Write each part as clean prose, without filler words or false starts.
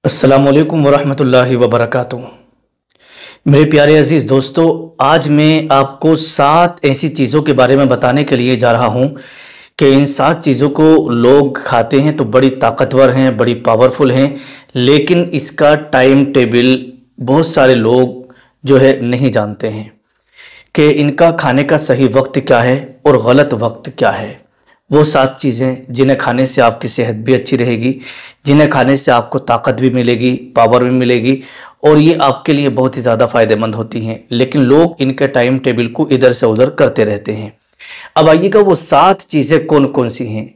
अस्सलामुअलैकुम वरहमतुल्लाहि वबरकातुहू। मेरे प्यारे अजीज़ दोस्तों, आज मैं आपको 7 ऐसी चीज़ों के बारे में बताने के लिए जा रहा हूँ कि इन 7 चीज़ों को लोग खाते हैं तो बड़ी ताकतवर हैं, बड़ी पावरफुल हैं, लेकिन इसका टाइम टेबल बहुत सारे लोग जो है नहीं जानते हैं कि इनका खाने का सही वक्त क्या है और गलत वक्त क्या है। वो 7 चीज़ें जिन्हें खाने से आपकी सेहत भी अच्छी रहेगी, जिन्हें खाने से आपको ताकत भी मिलेगी, पावर भी मिलेगी और ये आपके लिए बहुत ही ज़्यादा फ़ायदेमंद होती हैं, लेकिन लोग इनके टाइम टेबल को इधर से उधर करते रहते हैं। अब आइएगा वो 7 चीज़ें कौन कौन सी हैं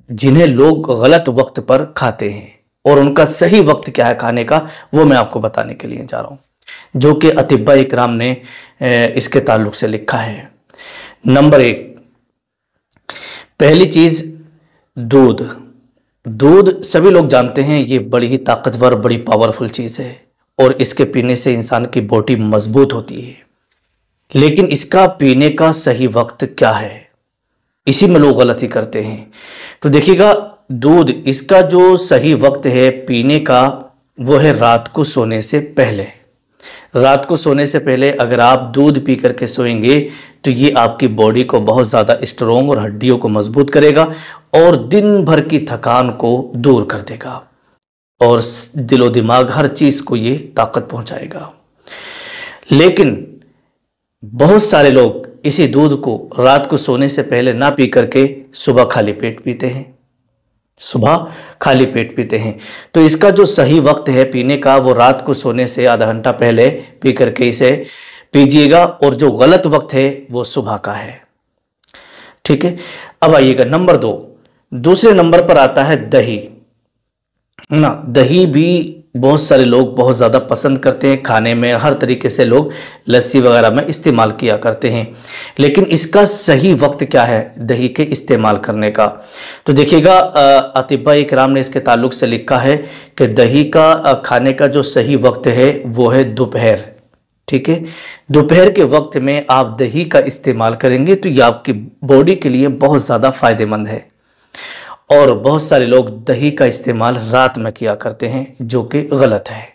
जिन्हें लोग गलत वक्त पर खाते हैं और उनका सही वक्त क्या है खाने का, वो मैं आपको बताने के लिए जा रहा हूँ, जो कि अतिब्बा इकराम ने इसके ताल्लुक से लिखा है। नंबर 1, पहली चीज़ दूध। दूध सभी लोग जानते हैं ये बड़ी ही ताकतवर, बड़ी पावरफुल चीज़ है और इसके पीने से इंसान की बॉडी मजबूत होती है, लेकिन इसका पीने का सही वक्त क्या है, इसी में लोग गलती करते हैं। तो देखिएगा, दूध इसका जो सही वक्त है पीने का वो है रात को सोने से पहले। रात को सोने से पहले अगर आप दूध पी करके सोएंगे तो ये आपकी बॉडी को बहुत ज़्यादा स्ट्रोंग और हड्डियों को मजबूत करेगा और दिन भर की थकान को दूर कर देगा और दिलो दिमाग हर चीज़ को ये ताकत पहुंचाएगा। लेकिन बहुत सारे लोग इसी दूध को रात को सोने से पहले ना पी करके सुबह खाली पेट पीते हैं। तो इसका जो सही वक्त है पीने का वो रात को सोने से आधा घंटा पहले पी करके इसे पीजिएगा और जो गलत वक्त है वो सुबह का है। ठीक है, अब आइएगा नंबर 2। दूसरे नंबर पर आता है दही ना। दही भी बहुत सारे लोग बहुत ज़्यादा पसंद करते हैं, खाने में हर तरीके से लोग लस्सी वगैरह में इस्तेमाल किया करते हैं, लेकिन इसका सही वक्त क्या है दही के इस्तेमाल करने का। तो देखिएगा, अतिब्बा इकराम ने इसके ताल्लुक से लिखा है कि दही का खाने का जो सही वक्त है वो है दोपहर। ठीक है, दोपहर के वक्त में आप दही का इस्तेमाल करेंगे तो ये आपकी बॉडी के लिए बहुत ज़्यादा फ़ायदेमंद है। और बहुत सारे लोग दही का इस्तेमाल रात में किया करते हैं, जो कि गलत है।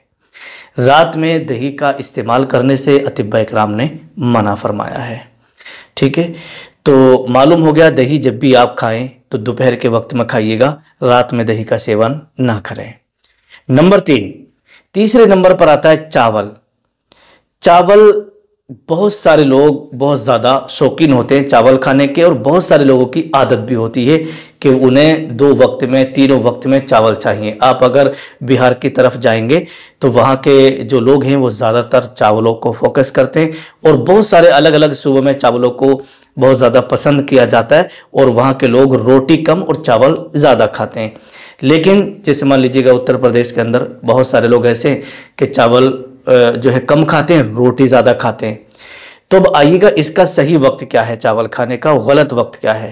रात में दही का इस्तेमाल करने से अतिब्बा इकराम ने मना फरमाया है। ठीक है, तो मालूम हो गया, दही जब भी आप खाएं तो दोपहर के वक्त में खाइएगा, रात में दही का सेवन ना करें। नंबर 3, तीसरे नंबर पर आता है चावल। चावल बहुत सारे लोग बहुत ज़्यादा शौकीन होते हैं चावल खाने के और बहुत सारे लोगों की आदत भी होती है कि उन्हें 2 वक्त में, तीनों वक्त में चावल चाहिए। आप अगर बिहार की तरफ जाएंगे तो वहाँ के जो लोग हैं वो ज़्यादातर चावलों को फोकस करते हैं और बहुत सारे अलग अलग सूबों में चावलों को बहुत ज़्यादा पसंद किया जाता है और वहाँ के लोग रोटी कम और चावल ज़्यादा खाते हैं। लेकिन जैसे मान लीजिएगा उत्तर प्रदेश के अंदर बहुत सारे लोग ऐसे हैं कि चावल जो है कम खाते हैं, रोटी ज़्यादा खाते हैं। तो अब आइएगा, इसका सही वक्त क्या है चावल खाने का, गलत वक्त क्या है।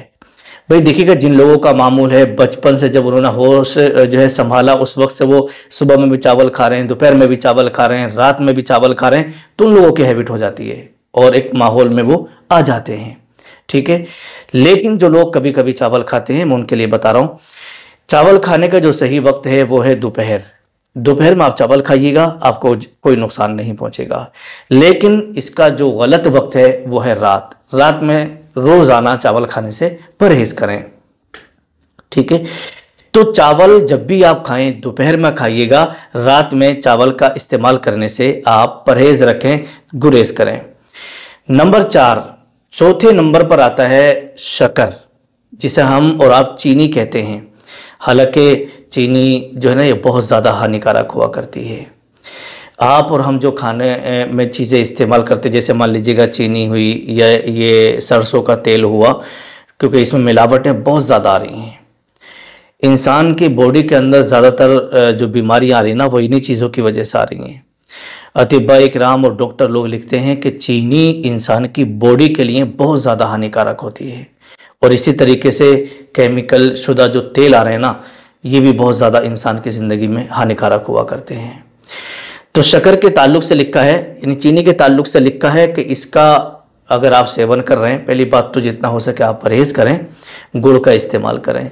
भाई देखिएगा, जिन लोगों का मामूल है बचपन से जब उन्होंने होश जो है संभाला उस वक्त से वो सुबह में भी चावल खा रहे हैं, दोपहर में भी चावल खा रहे हैं, रात में भी चावल खा रहे हैं, तो उन लोगों की हैबिट हो जाती है और एक माहौल में वो आ जाते हैं। ठीक है, लेकिन जो लोग कभी कभी चावल खाते हैं मैं उनके लिए बता रहा हूँ, चावल खाने का जो सही वक्त है वो है दोपहर। दोपहर में आप चावल खाइएगा, आपको कोई नुकसान नहीं पहुंचेगा। लेकिन इसका जो गलत वक्त है वो है रात। रात में रोज़ाना चावल खाने से परहेज करें। ठीक है, तो चावल जब भी आप खाएं दोपहर में खाइएगा, रात में चावल का इस्तेमाल करने से आप परहेज रखें, गुरेज करें। नंबर 4, चौथे नंबर पर आता है शक्कर, जिसे हम और आप चीनी कहते हैं। हालांकि चीनी जो है ना ये बहुत ज़्यादा हानिकारक हुआ करती है। आप और हम जो खाने में चीज़ें इस्तेमाल करते, जैसे मान लीजिएगा चीनी हुई या ये सरसों का तेल हुआ, क्योंकि इसमें मिलावटें बहुत ज़्यादा आ रही हैं। इंसान की बॉडी के अंदर ज़्यादातर जो बीमारियाँ आ रही हैं ना वो इन्हीं चीज़ों की वजह से आ रही हैं। अतिब्बा इकराम और डॉक्टर लोग लिखते हैं कि चीनी इंसान की बॉडी के लिए बहुत ज़्यादा हानिकारक होती है और इसी तरीके से केमिकल शुदा जो तेल आ रहे हैं ना ये भी बहुत ज़्यादा इंसान की ज़िंदगी में हानिकारक हुआ करते हैं। तो शक्कर के ताल्लुक से लिखा है, यानी चीनी के ताल्लुक से लिखा है कि इसका अगर आप सेवन कर रहे हैं, पहली बात तो जितना हो सके आप परहेज़ करें, गुड़ का इस्तेमाल करें।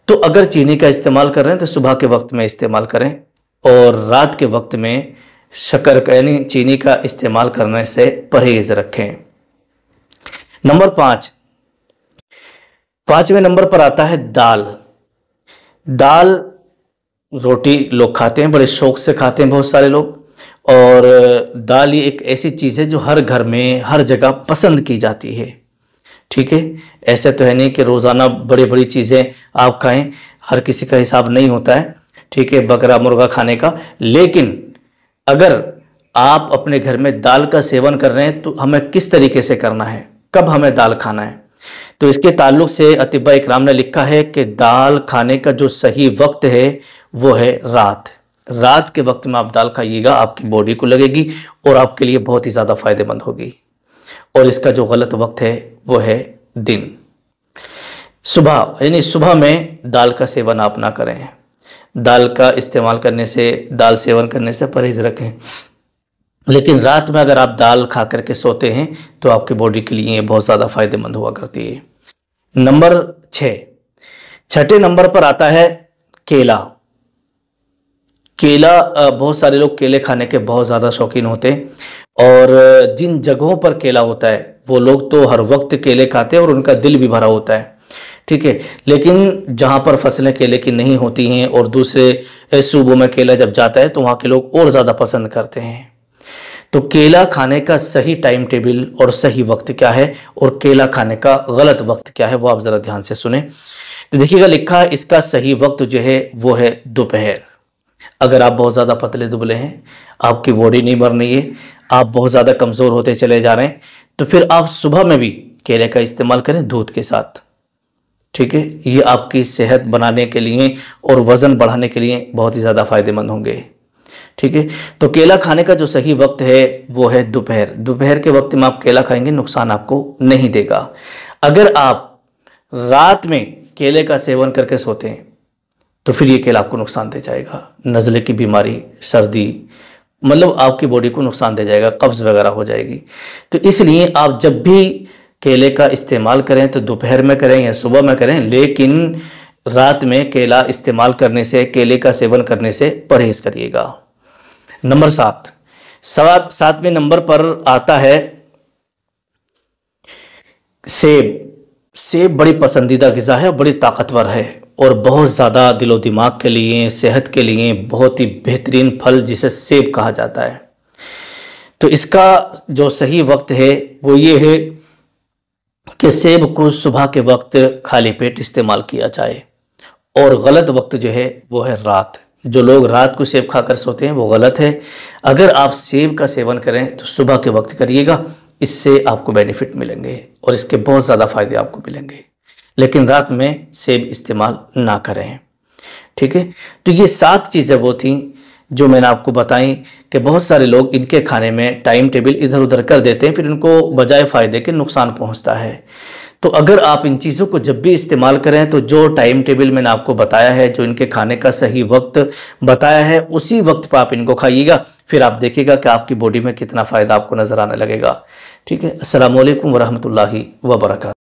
तो अगर चीनी का इस्तेमाल कर रहे हैं तो सुबह के वक्त में इस्तेमाल करें और रात के वक्त में शक्कर यानी चीनी का इस्तेमाल करने से परहेज रखें। नंबर 5, 5वें नंबर पर आता है दाल। दाल रोटी लोग खाते हैं, बड़े शौक से खाते हैं बहुत सारे लोग, और दाल ये एक ऐसी चीज़ है जो हर घर में हर जगह पसंद की जाती है। ठीक है, ऐसे तो है नहीं कि रोज़ाना बड़ी बड़ी चीज़ें आप खाएं, हर किसी का हिसाब नहीं होता है, ठीक है, बकरा मुर्गा खाने का। लेकिन अगर आप अपने घर में दाल का सेवन कर रहे हैं तो हमें किस तरीके से करना है, कब हमें दाल खाना है, तो इसके ताल्लुक से अतिबा इकराम ने लिखा है कि दाल खाने का जो सही वक्त है वो है रात। रात के वक्त में आप दाल खाइएगा, आपकी बॉडी को लगेगी और आपके लिए बहुत ही ज़्यादा फायदेमंद होगी। और इसका जो गलत वक्त है वो है दिन, सुबह, यानी सुबह में दाल का सेवन आप ना करें। दाल का इस्तेमाल करने से, दाल सेवन करने से परहेज रखें। लेकिन रात में अगर आप दाल खा करके सोते हैं तो आपकी बॉडी के लिए बहुत ज़्यादा फायदेमंद हुआ करती है। नंबर 6, 6ठे नंबर पर आता है केला। केला, बहुत सारे लोग केले खाने के बहुत ज़्यादा शौकीन होते हैं, और जिन जगहों पर केला होता है वो लोग तो हर वक्त केले खाते हैं और उनका दिल भी भरा होता है। ठीक है, लेकिन जहाँ पर फसलें केले की नहीं होती हैं और दूसरे सूबों में केला जब जाता है तो वहाँ के लोग और ज़्यादा पसंद करते हैं। तो केला खाने का सही टाइम टेबल और सही वक्त क्या है, और केला खाने का गलत वक्त क्या है, वो आप ज़रा ध्यान से सुने। तो देखिएगा, लिखा है इसका सही वक्त जो है वो है दोपहर। अगर आप बहुत ज़्यादा पतले दुबले हैं, आपकी बॉडी नहीं बन रही है, आप बहुत ज़्यादा कमज़ोर होते चले जा रहे हैं, तो फिर आप सुबह में भी केले का इस्तेमाल करें दूध के साथ। ठीक है, ये आपकी सेहत बनाने के लिए और वज़न बढ़ाने के लिए बहुत ही ज़्यादा फायदेमंद होंगे। ठीक है, तो केला खाने का जो सही वक्त है वो है दोपहर। दोपहर के वक्त में आप केला खाएंगे, नुकसान आपको नहीं देगा। अगर आप रात में केले का सेवन करके सोते हैं तो फिर ये केला आपको नुकसान दे जाएगा। नज़ले की बीमारी, सर्दी, मतलब आपकी बॉडी को नुकसान दे जाएगा, कब्ज़ वगैरह हो जाएगी। तो इसलिए आप जब भी केले का इस्तेमाल करें तो दोपहर में करें या सुबह में करें, लेकिन रात में केला इस्तेमाल करने से, केले का सेवन करने से परहेज करिएगा। नंबर 7, 7वें नंबर पर आता है सेब। सेब बड़ी पसंदीदा ग़िज़ा है, बड़ी ताकतवर है और बहुत ज़्यादा दिलो दिमाग के लिए, सेहत के लिए बहुत ही बेहतरीन फल जिसे सेब कहा जाता है। तो इसका जो सही वक्त है वो ये है कि सेब को सुबह के वक्त खाली पेट इस्तेमाल किया जाए, और गलत वक्त जो है वो है रात। जो लोग रात को सेब खाकर सोते हैं वो गलत है। अगर आप सेब का सेवन करें तो सुबह के वक्त करिएगा, इससे आपको बेनिफिट मिलेंगे और इसके बहुत ज़्यादा फ़ायदे आपको मिलेंगे। लेकिन रात में सेब इस्तेमाल ना करें। ठीक है, तो ये 7 चीज़ें वो थी जो मैंने आपको बताई कि बहुत सारे लोग इनके खाने में टाइम टेबल इधर उधर कर देते हैं, फिर इनको बजाय फ़ायदे के नुकसान पहुंचता है। तो अगर आप इन चीज़ों को जब भी इस्तेमाल करें तो जो टाइम टेबल मैंने आपको बताया है, जो इनके खाने का सही वक्त बताया है, उसी वक्त पर आप इनको खाइएगा, फिर आप देखिएगा कि आपकी बॉडी में कितना फ़ायदा आपको नज़र आने लगेगा। ठीक है, अस्सलामु अलैकुम वरहमतुल्लाहि वबरकातुहू।